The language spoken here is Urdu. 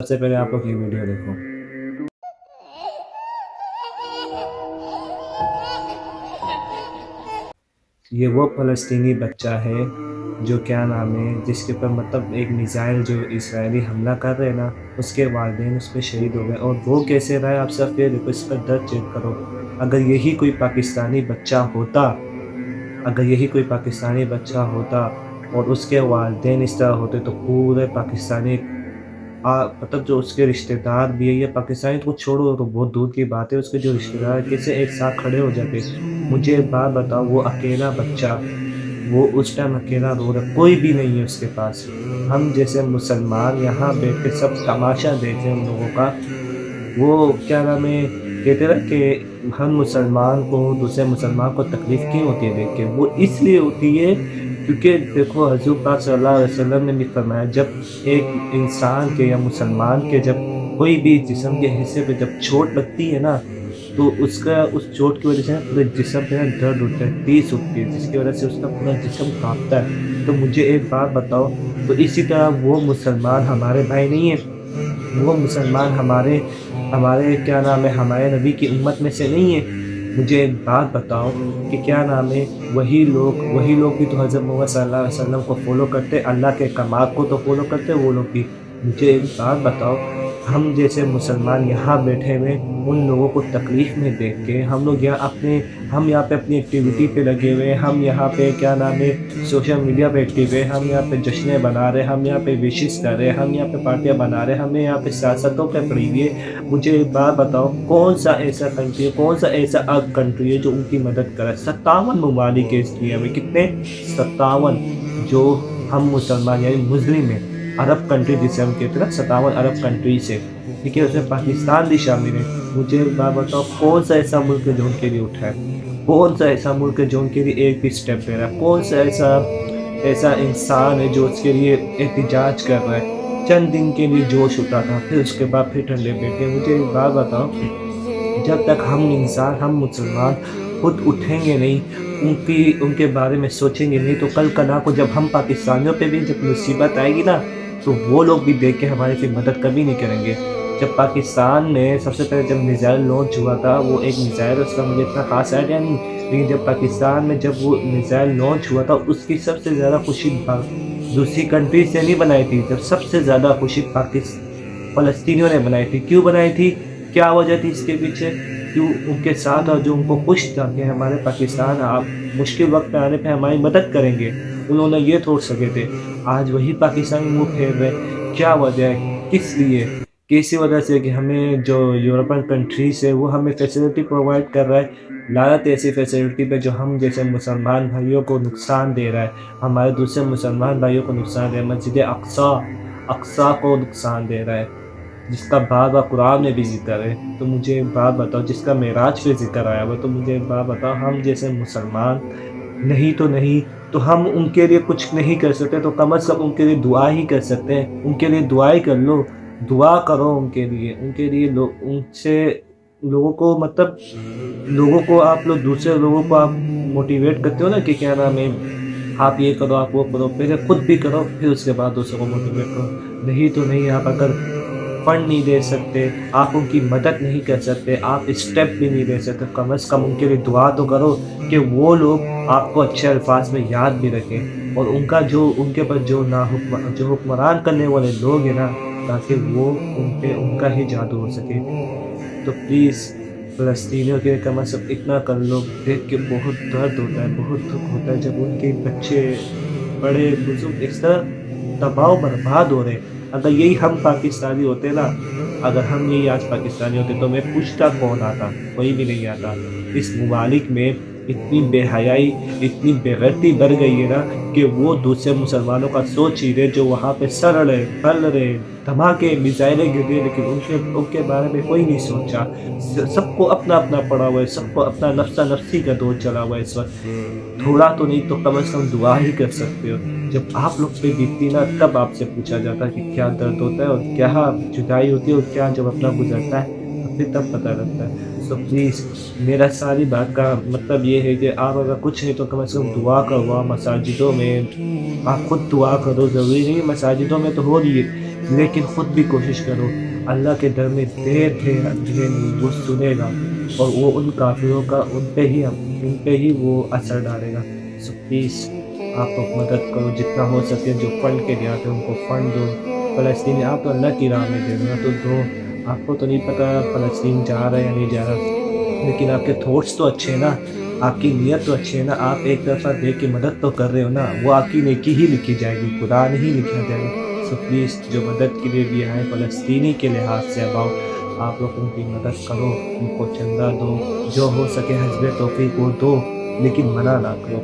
سے پہلے آپ لوگ یہ ویڈیو دیکھو۔ یہ وہ فلسطینی بچہ ہے جو کیا نام ہے جس کے اوپر مطلب ایک میزائل جو اسرائیلی حملہ کر رہے ہیں نا، اس کے والدین اس پہ شہید ہو گئے، اور وہ کیسے رہا ہے آپ صرف یہ دیکھو، اس پر درد چیک کرو۔ اگر یہی کوئی پاکستانی بچہ ہوتا اور اس کے والدین اس طرح ہوتے تو پورے پاکستانی مطلب جو اس کے رشتہ دار بھی ہے، یا پاکستانی تو چھوڑو تو بہت دور کی بات ہے، اس کے جو رشتہ دار کیسے ایک ساتھ کھڑے ہو جاتے۔ مجھے ایک بات بتاؤ، وہ اکیلا بچہ، وہ اس ٹائم اکیلا رو رہا، کوئی بھی نہیں ہے اس کے پاس۔ ہم جیسے مسلمان یہاں بیٹھ کے سب تماشا دیکھ رہے ہیں ان لوگوں کا۔ وہ کیا نام ہے کہتے نا کہ ہم مسلمان کو دوسرے مسلمان کو تکلیف کیوں ہوتی ہے دیکھ کے؟ وہ اس لیے ہوتی ہے کیونکہ دیکھو حضور پاک صلی اللہ علیہ وسلم نے بھی فرمایا، جب ایک انسان کے یا مسلمان کے جب کوئی بھی جسم کے حصے پہ جب چوٹ لگتی ہے نا، تو اس چوٹ کی وجہ سے پورے جسم پہ درد ہوتا ہے، ٹیس اٹھتی ہے، جس کی وجہ سے اس کا پورا جسم کانپتا ہے۔ تو مجھے ایک بات بتاؤ، تو اسی طرح وہ مسلمان ہمارے بھائی نہیں ہیں؟ وہ مسلمان ہمارے کیا نام ہے ہمارے نبی کی امت میں سے نہیں ہے؟ مجھے ایک بات بتاؤ کہ کیا نام ہے وہی لوگ بھی تو حضرت محمد صلی اللہ علیہ وسلم کو فالو کرتے، اللہ کے احکامات کو تو فالو کرتے وہ لوگ بھی۔ مجھے ایک بات بتاؤ، ہم جیسے مسلمان یہاں بیٹھے ہوئے ان لوگوں کو تکلیف میں دیکھ کے ہم یہاں پہ اپنی ایکٹیویٹی پہ لگے ہوئے، ہم یہاں پہ کیا نام ہے سوشل میڈیا پہ ایکٹیو ہے، ہم یہاں پہ جشنیں بنا رہے، ہم یہاں پہ وشز کر رہے، ہم یہاں پہ پارٹیاں بنا رہے، ہمیں یہاں پہ سیاستوں پہ پڑی ہوئی ہے۔ مجھے ایک بات بتاؤ، کون سا ایسا کنٹری ہے جو ان کی مدد کرے؟ 57 ممالک ہے اس دنیا میں، کتنے؟ 57 جو ہم مسلمان یعنی مسلم ہیں، عرب کنٹری جسے ہم کہتے ہیں نا، 57 عرب کنٹری سے، ٹھیک ہے، اس میں پاکستان بھی شامل ہے۔ مجھے ایک بات بتاؤ، کون سا ایسا ملک ہے جو ان کے لیے اٹھا ہے؟ کون سا ایسا ملک ہے جو ان کے لیے ایک بھی سٹیپ لے رہا ہے؟ کون سا ایسا انسان ہے جو اس کے لیے احتجاج کر رہا ہے؟ چند دن کے لیے جوش اٹھا تھا، پھر اس کے بعد پھر ٹھنڈے بیٹھ گئے۔ مجھے ایک بات بتاؤ، جب تک ہم مسلمان خود اٹھیں گے نہیں، ان کے بارے میں سوچیں گے نہیں، تو کل کنا کو جب ہم پاکستانیوں پہ بھی جب مصیبت آئے گی نا، تو وہ لوگ بھی دیکھ کے ہماری پھر مدد کبھی نہیں کریں گے۔ جب پاکستان میں سب سے پہلے جب میزائل لانچ ہوا تھا، وہ ایک میزائل، اس کا مجھے اتنا خاص آئیڈیا نہیں، لیکن جب پاکستان میں جب وہ میزائل لانچ ہوا تھا، اس کی سب سے زیادہ خوشی دوسری کنٹری سے نہیں بنائی تھی، جب سب سے زیادہ خوشی فلسطینیوں نے بنائی تھی۔ کیوں بنائی تھی؟ کیا وجہ تھی اس کے پیچھے؟ کیوں ان کے ساتھ اور جو ان کو خوش تھا کہ ہمارے پاکستان آپ مشکل وقت میں آنے پہ ہماری مدد کریں گے، انہوں نے یہ سوچ سکے تھے۔ آج وہی پاکستانی منہ پھیر رہے، کیا وجہ ہے؟ کس لیے؟ کسی وجہ سے کہ ہمیں جو یورپین کنٹریز ہے وہ ہمیں فیسلٹی پرووائڈ کر رہا ہے، لعنت ایسی فیسلٹی پہ جو ہم جیسے مسلمان بھائیوں کو نقصان دے رہا ہے، ہمارے دوسرے مسلمان بھائیوں کو نقصان دے رہا ہے، مسجد اقصیٰ کو نقصان دے رہا ہے، جس کا بار بار قرآن میں بھی ذکر ہے۔ تو مجھے ایک بات بتاؤ، جس کا معراج پہ ذکر آیا ہوا، تو مجھے ایک بات بتاؤ، ہم جیسے مسلمان نہیں تو ہم ان کے لیے کچھ نہیں کر سکتے، تو کم از کم ان کے لیے دعا ہی کر سکتے ہیں۔ ان کے لیے دعا ہی کر لو، دعا کرو ان کے لیے ان سے لوگوں کو مطلب لوگوں کو آپ لوگ دوسرے لوگوں کو آپ موٹیویٹ کرتے ہو نا کہ کیا نام ہے آپ یہ کرو، آپ وہ کرو، پہلے خود بھی کرو، پھر اس کے بعد دوسروں کو موٹیویٹ کرو۔ نہیں تو نہیں، آپ اگر فنڈ نہیں دے سکتے، آپ ان کی مدد نہیں کر سکتے، آپ اسٹیپ بھی نہیں لے سکتے، کم از کم ان کے لیے دعا تو کرو کہ وہ لوگ آپ کو اچھے الفاظ میں یاد بھی رکھیں، اور ان کے پاس جو حکمران کرنے والے لوگ ہیں نا، تاکہ وہ ان کا ہی جادو ہو سکے۔ تو پلیز فلسطینیوں کے کم از کم اتنا کر لو، دیکھ کے بہت درد ہوتا ہے، بہت دکھ ہوتا ہے جب ان کے بچے بڑے بزرگ اس طرح تباہ و برباد ہو رہے ہیں۔ اگر یہی ہم پاکستانی ہوتے نا، اگر ہم یہی آج پاکستانی ہوتے تو میں پوچھتا کون آتا؟ کوئی بھی نہیں آتا۔ اس ممالک میں اتنی بے حیائی، اتنی بے غیرتی بڑھ گئی ہے نا کہ وہ دوسرے مسلمانوں کا سوچ ہی رہے، جو وہاں پہ سڑ رہے، پل رہے، دھماکے میزائلیں گر رہی، لیکن ان کے بارے میں کوئی نہیں سوچا۔ سب کو اپنا اپنا پڑا ہوا ہے، سب کو اپنا نفسی کا دور چلا ہوا ہے اس وقت۔ تھوڑا تو نہیں تو کم از کم دعا ہی کر سکتے ہو۔ جب آپ لوگ پہ بیتتی نا، تب آپ سے پوچھا جاتا ہے کہ کیا درد ہوتا ہے اور کیا جدائی ہوتی ہے، اور کیا جب اپنا گزرتا ہے تو پھر تب پتہ لگتا ہے۔ سو پلیز، میرا ساری بات کا مطلب یہ ہے کہ آپ اگر کچھ نہیں تو کم از کم دعا کرو۔ مساجدوں میں آپ خود دعا کرو، ضروری نہیں مساجدوں میں تو ہو رہی ہے، لیکن خود بھی کوشش کرو، اللہ کے در میں دیر ہے اندھیرے نہیں، وہ سنے گا اور وہ ان کافروں کا ان پہ ہی وہ اثر ڈالے گا۔ سو پلیز آپ لوگ مدد کرو جتنا ہو سکے، جو فنڈ کے لیے آتے ہیں ان کو فنڈ دو۔ فلسطینی آپ تو اللہ کی راہ میں دے دو نا، تو دو۔ آپ کو تو نہیں پتا فلسطین جا رہا ہے یا نہیں جا رہا، لیکن آپ کے تھوٹس تو اچھے ہیں نا، آپ کی نیت تو اچھی ہے نا، آپ ایک طرفہ دے کے مدد تو کر رہے ہو نا، وہ آپ کی نیکی ہی لکھی جائے گی، خدا نہیں لکھا جائے گی۔ سو پلیز جو مدد کے لیے بھی آئے فلسطینی کے لحاظ سے اباؤٹ، آپ لوگ ان کی مدد کرو، ان کو چندہ دو، جو ہو سکے حسب توفیق وہ دو، لیکن منع نہ کرو